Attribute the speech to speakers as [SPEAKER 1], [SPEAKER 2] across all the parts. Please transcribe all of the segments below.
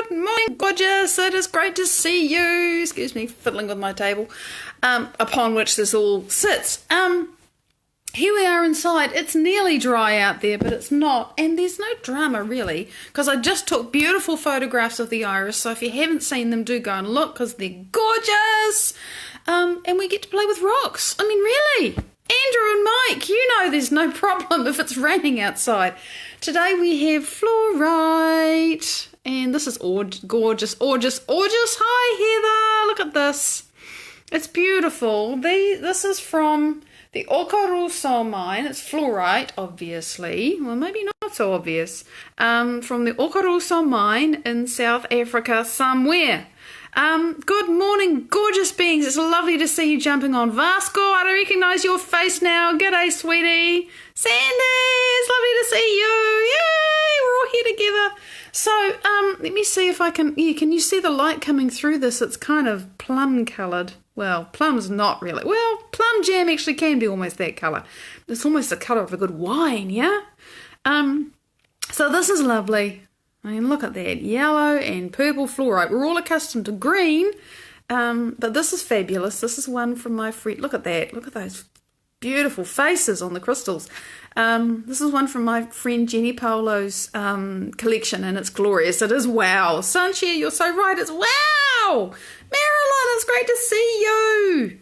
[SPEAKER 1] Good morning, gorgeous. It is great to see you. Excuse me, fiddling with my table, upon which this all sits. Here we are inside. It's nearly dry out there, but it's not. And there's no drama, really, because I just took beautiful photographs of the iris. So if you haven't seen them, do go and look, because they're gorgeous. And we get to play with rocks. I mean, really. Andrew and Mike, you know there's no problem if it's raining outside. Today we have fluorite. And this is gorgeous. Hi, Heather. Look at this. It's beautiful. This is from the Okaruso mine. It's fluorite, obviously. Well, maybe not so obvious. From the Okaruso mine in South Africa somewhere. Good morning, gorgeous beings. It's lovely to see you jumping on. Vasco, I recognise your face now. G'day, sweetie. Sandy, it's lovely to see you. Yay, we're all here together. So, let me see if I can... Yeah, can you see the light coming through this? It's kind of plum-coloured. Well, plum's not really. Well, plum jam actually can be almost that colour. It's almost the colour of a good wine, yeah? So this is lovely. I mean, look at that. Yellow and purple fluorite. We're all accustomed to green, but this is fabulous. This is one from my friend. Look at that. Look at those beautiful faces on the crystals. This is one from my friend Jenny Polo's collection, and it's glorious. It is wow. Sunshine, you're so right. It's wow. Marilyn, it's great to see you.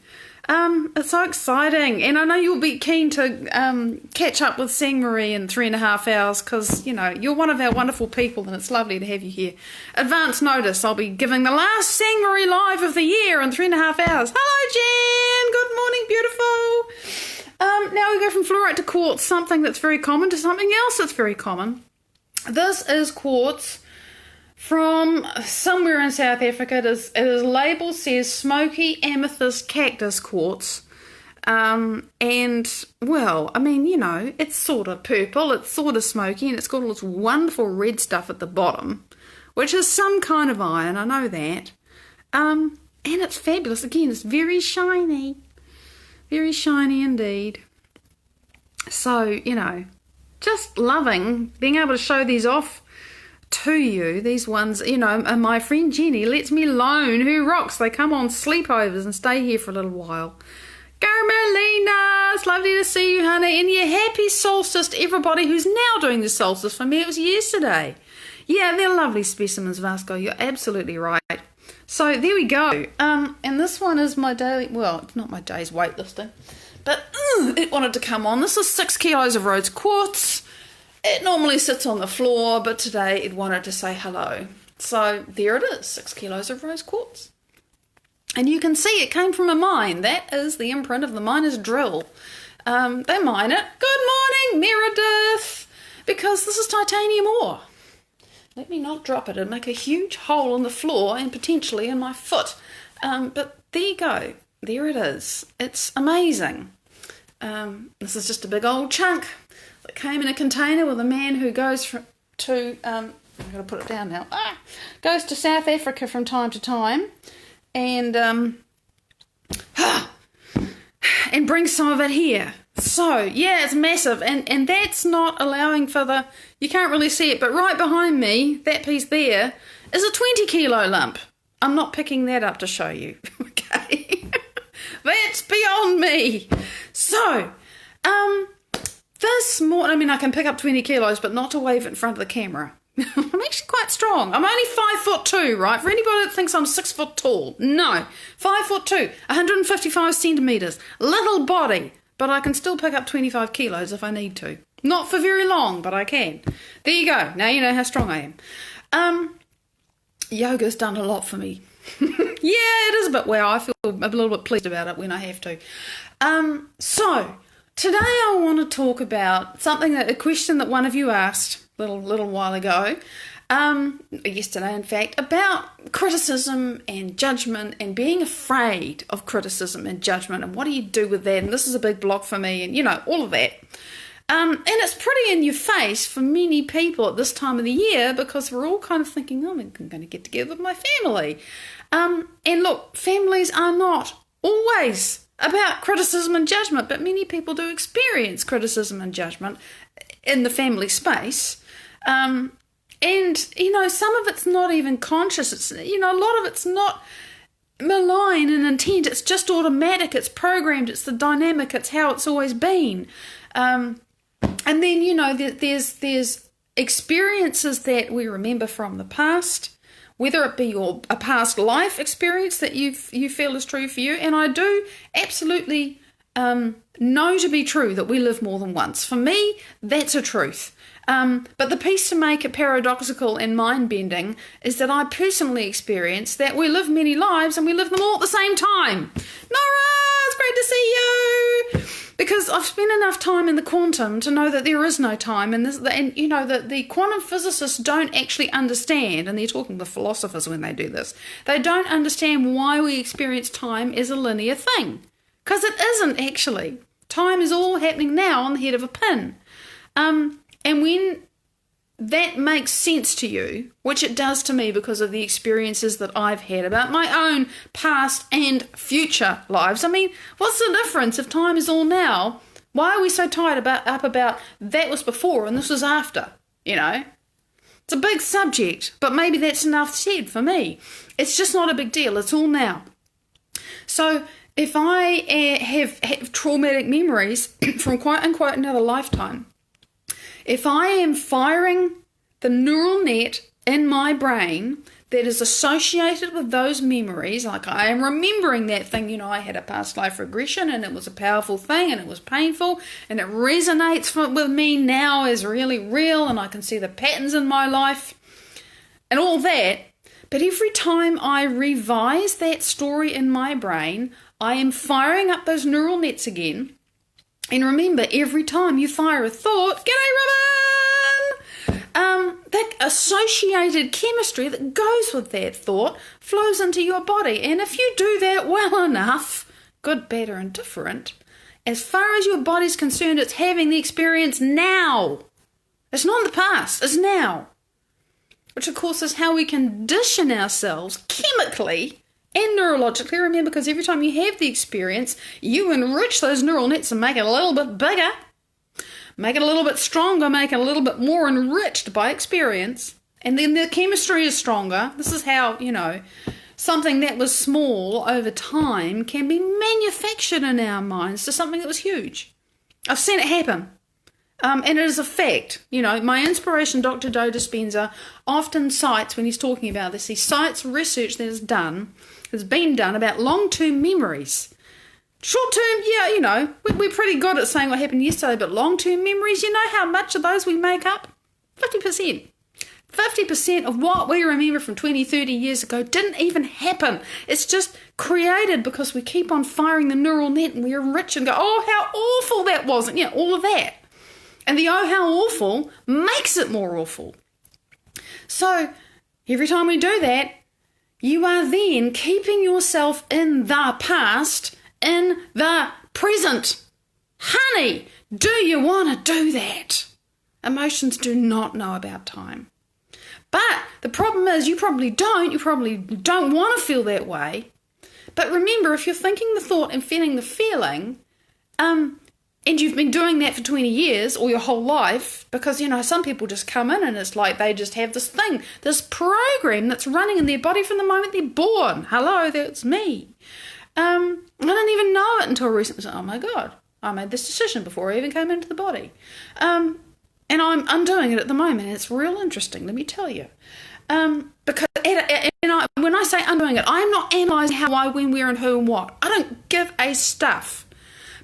[SPEAKER 1] It's so exciting, and I know you'll be keen to catch up with Sang Marie in 3.5 hours, because, you know, you're one of our wonderful people, and it's lovely to have you here. Advance notice, I'll be giving the last Sang Marie live of the year in 3.5 hours. Hello, Jen. Good morning, beautiful. Now we go from fluorite to quartz, something that's very common, to something else that's very common. This is quartz from somewhere in South Africa. It is label says smoky amethyst cactus quartz. And, well, I mean, you know, it's sort of purple, it's sort of smoky, and it's got all this wonderful red stuff at the bottom, which is some kind of iron, I know that. And it's fabulous. Again, it's very shiny indeed. So, you know, just loving being able to show these off to you. These ones, you know, and my friend Jenny lets me loan her rocks. They come on sleepovers and stay here for a little while. Carmelina, it's lovely to see you, honey. And yeah, happy solstice to everybody who's now doing the solstice. For me, it was yesterday. Yeah, they're lovely specimens, Vasco. You're absolutely right. So there we go. And this one is my daily, well, it's not my day's weightlifting, but it wanted to come on. This is 6 kilos of rose quartz. It normally sits on the floor, but today it wanted to say hello. So there it is, 6 kilos of rose quartz. And you can see it came from a mine. That is the imprint of the miner's drill. They mine it. Good morning, Meredith, because this is titanium ore. Let me not drop it. It'd make a huge hole in the floor and potentially in my foot. But there you go. There it is. It's amazing. This is just a big old chunk that came in a container with a man who goes to I've got to put it down now. Goes to South Africa from time to time, and brings some of it here. So yeah, it's massive, and that's not allowing for the. You can't really see it, but right behind me, that piece there is a 20 kilo lump. I'm not picking that up to show you. Okay, that's beyond me. So, this morning, I mean, I can pick up 20 kilos, but not to wave it in front of the camera. I'm actually quite strong. I'm only 5'2", right? For anybody that thinks I'm 6 foot tall. No, 5'2", 155 centimetres, little body, but I can still pick up 25 kilos if I need to. Not for very long, but I can. There you go. Now you know how strong I am. Yoga's done a lot for me. Yeah, it is a bit wow. I feel a little bit pleased about it when I have to. So today I want to talk about a question that one of you asked a little while ago, yesterday in fact, about criticism and judgment and being afraid of criticism and judgment, and what do you do with that? And this is a big block for me, and you know, all of that. And it's pretty in your face for many people at this time of the year, because we're all kind of thinking, oh, I'm going to get together with my family. And look, families are not always about criticism and judgment, but many people do experience criticism and judgment in the family space. And, some of it's not even conscious. It's, a lot of it's not malign and intent. It's just automatic. It's programmed. It's the dynamic. It's how it's always been. And then, there's experiences that we remember from the past, whether it be a past life experience that you feel is true for you. And I do absolutely know to be true that we live more than once. For me, that's a truth. But the piece to make it paradoxical and mind-bending is that I personally experience that we live many lives and we live them all at the same time. Nora, it's great to see you! Because I've spent enough time in the quantum to know that there is no time, and that the quantum physicists don't actually understand, and they're talking to philosophers when they do this, they don't understand why we experience time as a linear thing. Because it isn't actually. Time is all happening now on the head of a pin. And when that makes sense to you, which it does to me because of the experiences that I've had about my own past and future lives. I mean, what's the difference if time is all now? Why are we so tied up about that was before and this was after, It's a big subject, but maybe that's enough said for me. It's just not a big deal. It's all now. So if I have traumatic memories from quote unquote another lifetime, if I am firing the neural net in my brain that is associated with those memories, like I am remembering that thing, I had a past life regression and it was a powerful thing and it was painful and it resonates with me now as really real and I can see the patterns in my life and all that. But every time I revise that story in my brain, I am firing up those neural nets again. And remember, every time you fire a thought, g'day Robin! That associated chemistry that goes with that thought flows into your body. And if you do that well enough, good, bad, or indifferent, as far as your body's concerned, it's having the experience now. It's not in the past, it's now. Which, of course, is how we condition ourselves chemically and neurologically, remember, because every time you have the experience, you enrich those neural nets and make it a little bit bigger, make it a little bit stronger, make it a little bit more enriched by experience, and then the chemistry is stronger. This is how, something that was small over time can be manufactured in our minds to something that was huge. I've seen it happen. And it is a fact. My inspiration, Dr. Joe Dispenza, often cites, when he's talking about this, he cites research that has been done about long-term memories. Short-term, we're pretty good at saying what happened yesterday, but long-term memories, you know how much of those we make up? 50%. 50% of what we remember from 20, 30 years ago didn't even happen. It's just created because we keep on firing the neural net and we enrich and go, oh, how awful that was, and all of that. And the oh, how awful makes it more awful. So every time we do that, you are then keeping yourself in the past, in the present. Honey, do you want to do that? Emotions do not know about time. But the problem is you probably don't want to feel that way. But remember, if you're thinking the thought and feeling the feeling, and you've been doing that for 20 years or your whole life, because, some people just come in and it's like they just have this thing, this program that's running in their body from the moment they're born. Hello, that's me. I didn't even know it until recently. Oh my God, I made this decision before I even came into the body. And I'm undoing it at the moment. It's real interesting, let me tell you. Because when I say undoing it, I'm not analysing how, why, when, where and who and what. I don't give a stuff.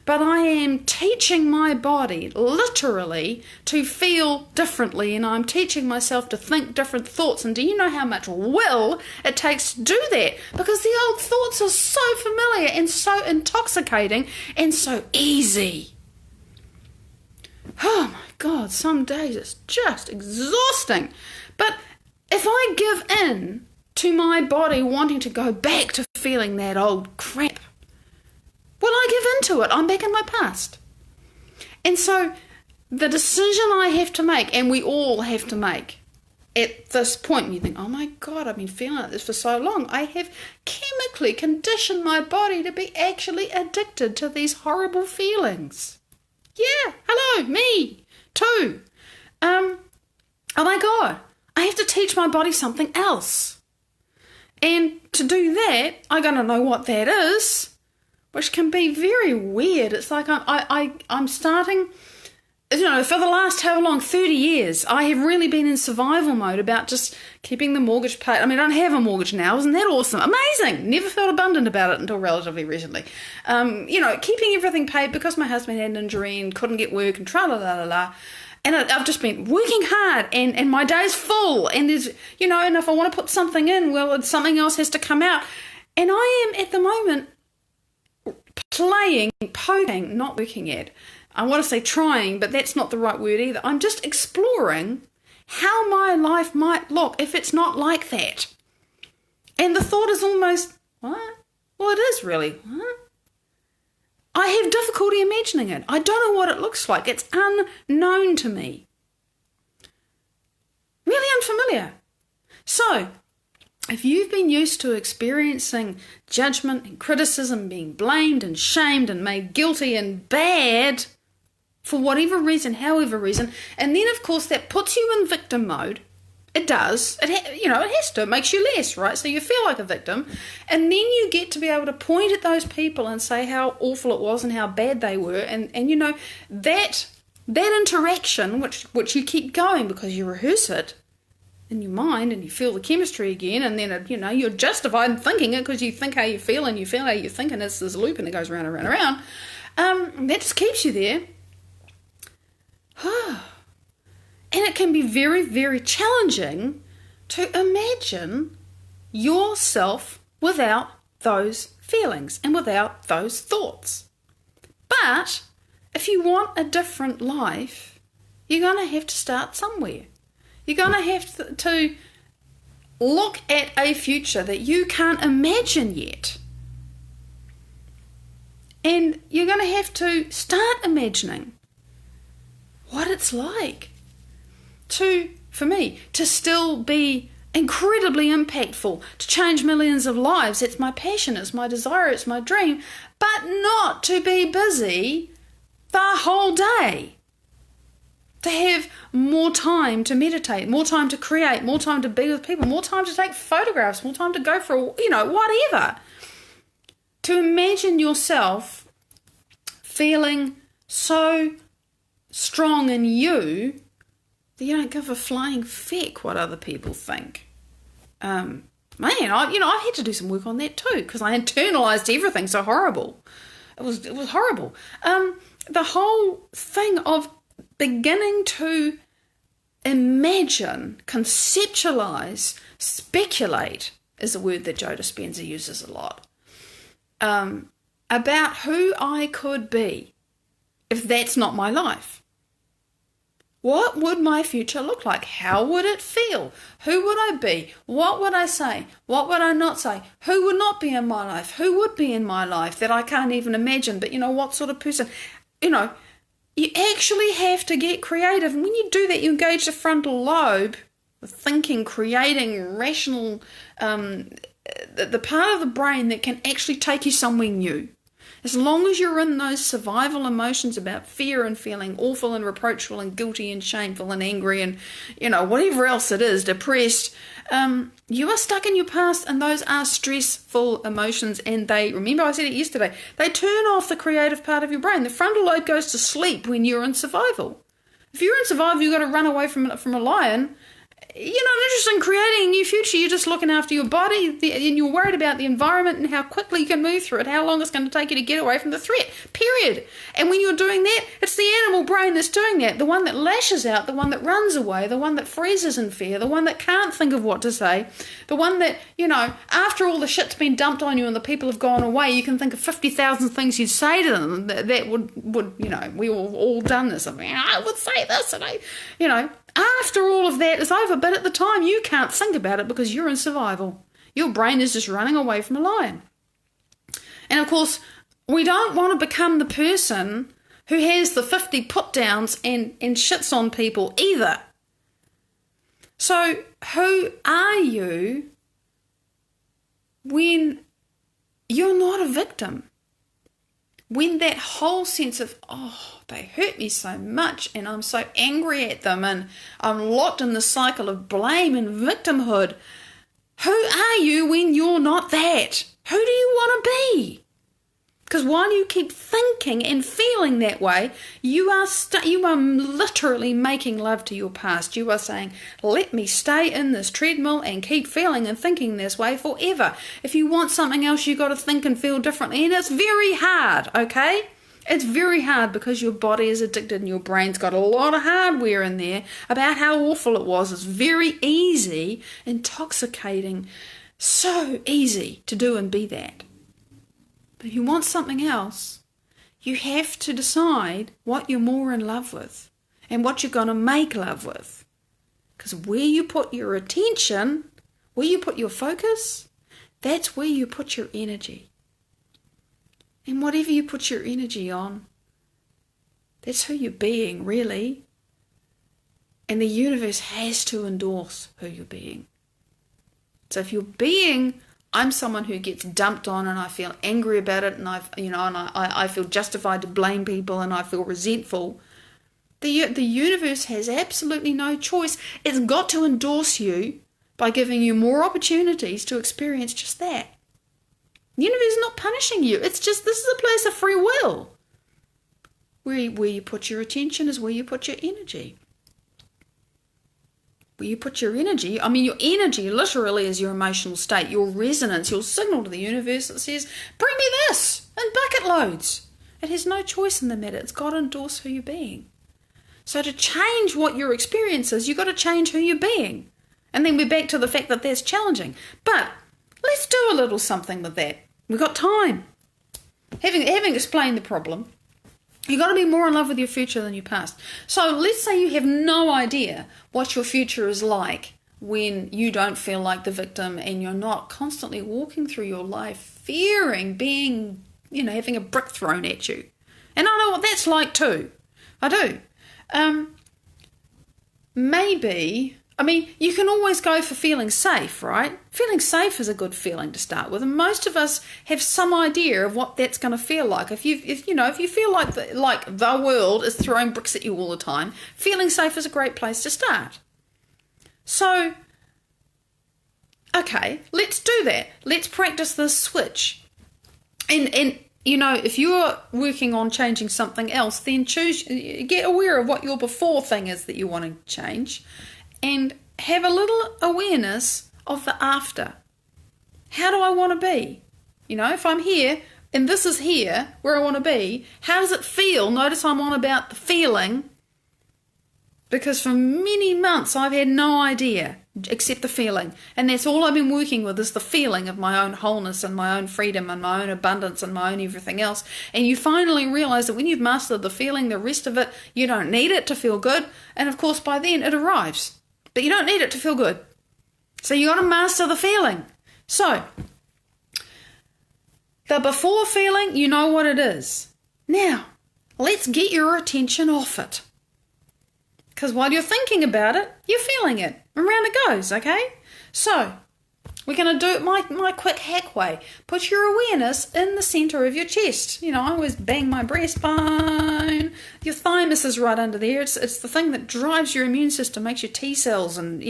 [SPEAKER 1] But I am teaching my body, literally, to feel differently, and I'm teaching myself to think different thoughts. And do you know how much will it takes to do that? Because the old thoughts are so familiar and so intoxicating and so easy. Oh my God, some days it's just exhausting. But if I give in to my body wanting to go back to feeling that old crap, well, I give into it. I'm back in my past. And so the decision I have to make, and we all have to make at this point, you think, oh my God, I've been feeling like this for so long. I have chemically conditioned my body to be actually addicted to these horrible feelings. Yeah, hello, me too. Oh my God, I have to teach my body something else. And to do that, I got to know what that is, which can be very weird. It's like I'm starting, for the last however long, 30 years, I have really been in survival mode about just keeping the mortgage paid. I mean, I don't have a mortgage now. Isn't that awesome? Amazing. Never felt abundant about it until relatively recently. Keeping everything paid because my husband had an injury and couldn't get work and tra-la-la-la-la. And I've just been working hard and my day's full. And there's, and if I want to put something in, well, something else has to come out. And I am at the moment playing, poking, not working at. I want to say trying, but that's not the right word either. I'm just exploring how my life might look if it's not like that. And the thought is almost, what? Well, it is really, what? I have difficulty imagining it. I don't know what it looks like. It's unknown to me. Really unfamiliar. So, if you've been used to experiencing judgment and criticism, being blamed and shamed and made guilty and bad for whatever reason, however reason, and then of course that puts you in victim mode. It does. It has to. It makes you less, right? So you feel like a victim. And then you get to be able to point at those people and say how awful it was and how bad they were. And that interaction, which you keep going because you rehearse it in your mind and you feel the chemistry again. And then, you're justified in thinking it because you think how you feel and you feel how you think. And it's this loop and it goes round and round and round. That just keeps you there. And it can be very, very challenging to imagine yourself without those feelings and without those thoughts. But if you want a different life, you're going to have to start somewhere. You're going to have to look at a future that you can't imagine yet. And you're going to have to start imagining what it's like for me, to still be incredibly impactful, to change millions of lives. It's my passion, it's my desire, it's my dream, but not to be busy the whole day. To have more time to meditate, more time to create, more time to be with people, more time to take photographs, more time to go for, whatever. To imagine yourself feeling so strong in you that you don't give a flying feck what other people think. I've had to do some work on that too because I internalized everything so horrible. It was horrible. The whole thing of beginning to imagine, conceptualize, speculate is a word that Joe Dispenza uses a lot. About who I could be if that's not my life. What would my future look like? How would it feel? Who would I be? What would I say? What would I not say? Who would not be in my life? Who would be in my life that I can't even imagine? But what sort of person? You actually have to get creative. And when you do that, you engage the frontal lobe, the thinking, creating, rational, the part of the brain that can actually take you somewhere new. As long as you're in those survival emotions about fear and feeling awful and reproachful and guilty and shameful and angry and, whatever else it is, depressed, you are stuck in your past, and those are stressful emotions, and remember I said it yesterday, they turn off the creative part of your brain. The frontal lobe goes to sleep when you're in survival. If you're in survival, you've got to run away from a lion. You're not interested in creating a new future. You're just looking after your body, and you're worried about the environment and how quickly you can move through it, how long it's going to take you to get away from the threat, period. And when you're doing that, it's the animal brain that's doing that, the one that lashes out, the one that runs away, the one that freezes in fear, the one that can't think of what to say, the one that, after all the shit's been dumped on you and the people have gone away, you can think of 50,000 things you'd say to them that would we've all done this. I would say this, and after all of that is over, but at the time you can't think about it because you're in survival. Your brain is just running away from a lion. And of course, we don't want to become the person who has the 50 put-downs and shits on people either. So who are you when you're not a victim? when that whole sense of, oh, they hurt me so much and I'm so angry at them and I'm locked in the cycle of blame and victimhood, who are you when you're not that? Who do you want to be? Because while you keep thinking and feeling that way, you are literally making love to your past. You are saying, let me stay in this treadmill and keep feeling and thinking this way forever. If you want something else, you've got to think and feel differently. And it's very hard, okay? It's very hard because your body is addicted and your brain's got a lot of hardware in there about how awful it was. It's very easy, intoxicating, so easy to do and be that. But if you want something else, you have to decide what you're more in love with and what you're going to make love with. Because where you put your attention, where you put your focus, that's where you put your energy. And whatever you put your energy on, that's who you're being, really. And the universe has to endorse who you're being. So if you're being, I'm someone who gets dumped on and I feel angry about it and I feel justified to blame people and I feel resentful. The universe has absolutely no choice. It's got to endorse you by giving you more opportunities to experience just that. The universe is not punishing you. It's just, this is a place of free will. Where you put your attention is where you put your energy. Where you put your energy, your energy literally is your emotional state, your resonance, your signal to the universe that says, bring me this in bucket loads. It has no choice in the matter. It's got to endorse who you're being. So to change what your experience is, you've got to change who you're being. And then we're back to the fact that that's challenging. But let's do a little something with that. We've got time. Having explained the problem, you've got to be more in love with your future than your past. So let's say you have no idea what your future is like when you don't feel like the victim and you're not constantly walking through your life fearing being, having a brick thrown at you. And I know what that's like too. I do. You can always go for feeling safe, right? Feeling safe is a good feeling to start with, and most of us have some idea of what that's going to feel like. If you feel like the world is throwing bricks at you all the time, feeling safe is a great place to start. So, okay, let's do that. Let's practice this switch. And if you're working on changing something else, then get aware of what your before thing is that you want to change. And have a little awareness of the after. How do I want to be? If I'm here and this is here where I want to be, how does it feel? Notice I'm on about the feeling, because for many months I've had no idea except the feeling. And that's all I've been working with, is the feeling of my own wholeness and my own freedom and my own abundance and my own everything else. And you finally realize that when you've mastered the feeling, the rest of it, you don't need it to feel good. And of course by then it arrives. But you don't need it to feel good. So you got to master the feeling. So, the before feeling, you know what it is. Now, let's get your attention off it. Because while you're thinking about it, you're feeling it. And round it goes, okay? So, we're going to do it my quick hack way. Put your awareness in the center of your chest. I always bang my breastbone. Your thymus is right under there. It's the thing that drives your immune system, makes your T cells, and,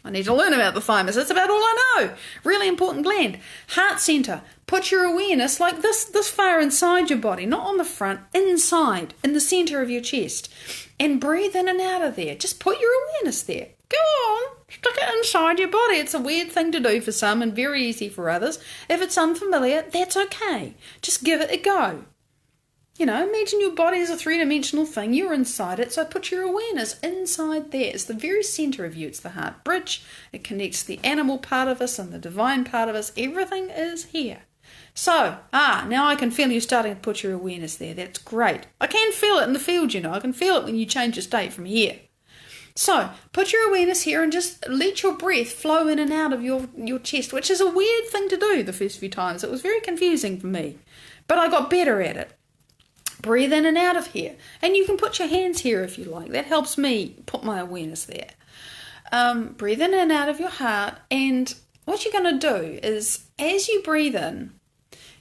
[SPEAKER 1] I need to learn about the thymus. That's about all I know. Really important gland. Heart center. Put your awareness like this far inside your body, not on the front, inside, in the center of your chest. And breathe in and out of there. Just put your awareness there. Go on, stick it inside your body. It's a weird thing to do for some and very easy for others. If it's unfamiliar, that's okay. Just give it a go. Imagine your body is a three-dimensional thing. You're inside it, so put your awareness inside there. It's the very center of you. It's the heart bridge. It connects the animal part of us and the divine part of us. Everything is here. So, now I can feel you starting to put your awareness there. That's great. I can feel it in the field, I can feel it when you change your state from here. So, put your awareness here and just let your breath flow in and out of your chest, which is a weird thing to do the first few times. It was very confusing for me, but I got better at it. Breathe in and out of here. And you can put your hands here if you like. That helps me put my awareness there. Breathe in and out of your heart. And what you're going to do is, as you breathe in,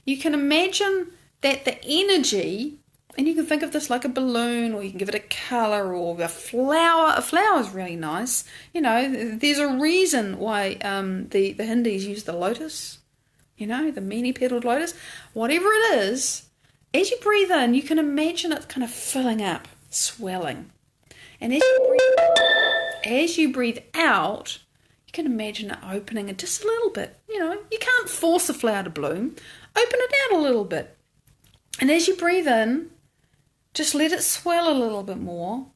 [SPEAKER 1] you can imagine that the energy, and you can think of this like a balloon, or you can give it a colour, or a flower. A flower is really nice. There's a reason why the Hindus use the lotus, the many-petaled lotus. Whatever it is, as you breathe in, you can imagine it kind of filling up, swelling. And as you breathe out, you can imagine it opening it just a little bit. You can't force a flower to bloom. Open it out a little bit. And as you breathe in, just let it swell a little bit more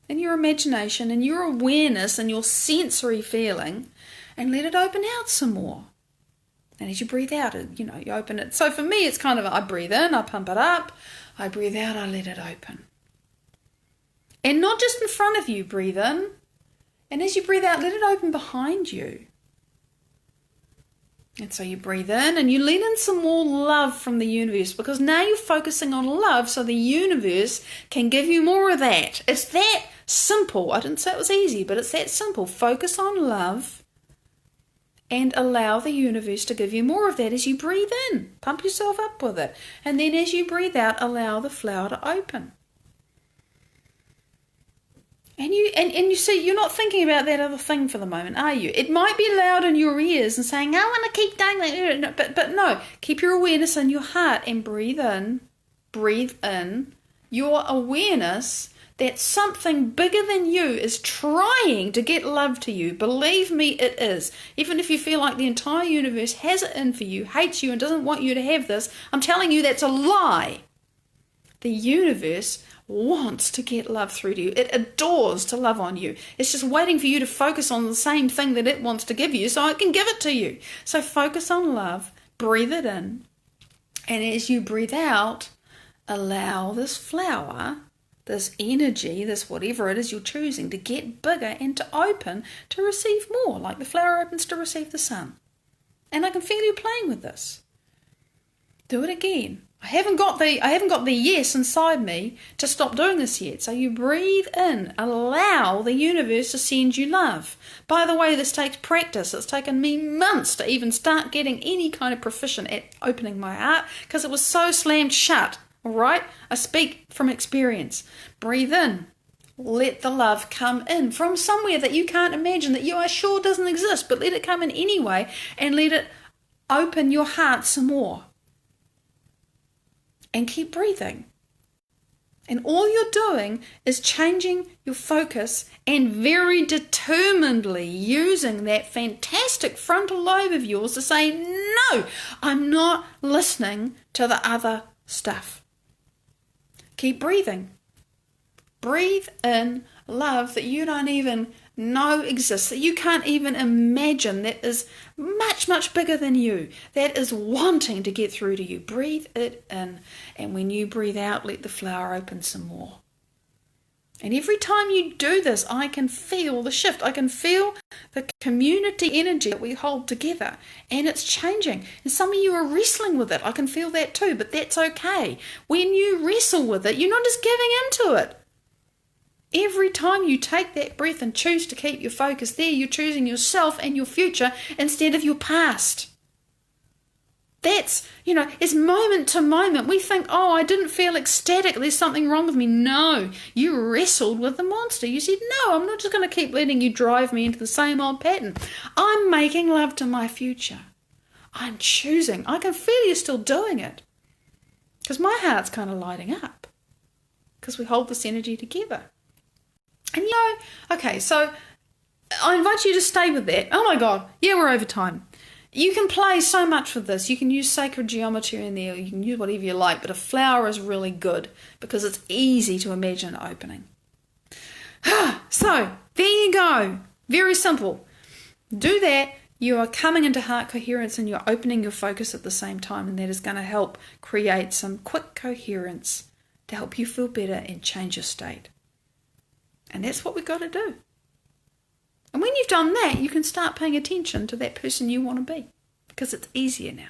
[SPEAKER 1] in your imagination and your awareness and your sensory feeling, and let it open out some more. And as you breathe out, you open it. So for me, it's kind of, I breathe in, I pump it up. I breathe out, I let it open. And not just in front of you, breathe in. And as you breathe out, let it open behind you. And so you breathe in and you let in some more love from the universe, because now you're focusing on love, so the universe can give you more of that. It's that simple. I didn't say it was easy, but it's that simple. Focus on love and allow the universe to give you more of that as you breathe in. Pump yourself up with it. And then as you breathe out, allow the flower to open. And you see, you're not thinking about that other thing for the moment, are you? It might be loud in your ears and saying, I want to keep doing that. But no, keep your awareness in your heart and breathe in your awareness that something bigger than you is trying to get love to you. Believe me, it is. Even if you feel like the entire universe has it in for you, hates you and doesn't want you to have this, I'm telling you that's a lie. The universe wants to get love through to you. It adores to love on you. It's just waiting for you to focus on the same thing that it wants to give you so it can give it to you. So focus on love, breathe it in, and as you breathe out, allow this flower, this energy, this whatever it is you're choosing, to get bigger and to open to receive more, like the flower opens to receive the sun. And I can feel you playing with this. Do it again. I haven't got the yes inside me to stop doing this yet. So you breathe in, allow the universe to send you love. By the way, this takes practice. It's taken me months to even start getting any kind of proficient at opening my heart, because it was so slammed shut. All right? I speak from experience. Breathe in. Let the love come in from somewhere that you can't imagine, that you are sure doesn't exist, but let it come in anyway, and let it open your heart some more. And keep breathing. And all you're doing is changing your focus and very determinedly using that fantastic frontal lobe of yours to say, no, I'm not listening to the other stuff. Keep breathing. Breathe in love that you don't even know exists, that you can't even imagine, that is much, much bigger than you, that is wanting to get through to you. Breathe it in, and when you breathe out, let the flower open some more. And every time you do this, I can feel the shift. I can feel the community energy that we hold together, and it's changing. And some of you are wrestling with it. I can feel that too, but that's okay. When you wrestle with it, you're not just giving into it. Every time you take that breath and choose to keep your focus there, you're choosing yourself and your future instead of your past. That's, it's moment to moment. We think, oh, I didn't feel ecstatic, there's something wrong with me. No, you wrestled with the monster. You said, no, I'm not just going to keep letting you drive me into the same old pattern. I'm making love to my future. I'm choosing. I can feel you still doing it, because my heart's kind of lighting up, because we hold this energy together. And okay, so I invite you to stay with that. Oh my God, yeah, we're over time. You can play so much with this. You can use sacred geometry in there. You can use whatever you like, but a flower is really good because it's easy to imagine opening. So, there you go. Very simple. Do that. You are coming into heart coherence and you're opening your focus at the same time, and that is going to help create some quick coherence to help you feel better and change your state. And that's what we've got to do. And when you've done that, you can start paying attention to that person you want to be, because it's easier now.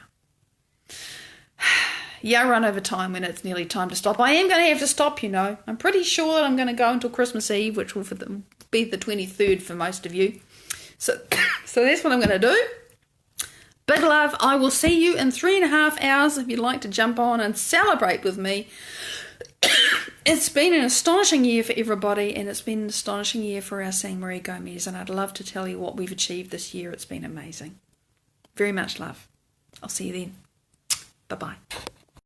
[SPEAKER 1] Yeah, I run over time when it's nearly time to stop. I am going to have to stop, I'm pretty sure that I'm going to go until Christmas Eve, which will be the 23rd for most of you. So that's what I'm going to do. Big love. I will see you in 3.5 hours if you'd like to jump on and celebrate with me. It's been an astonishing year for everybody, and it's been an astonishing year for our Sang Marie Gomez, and I'd love to tell you what we've achieved this year. It's been amazing. Very much love. I'll see you then. Bye-bye.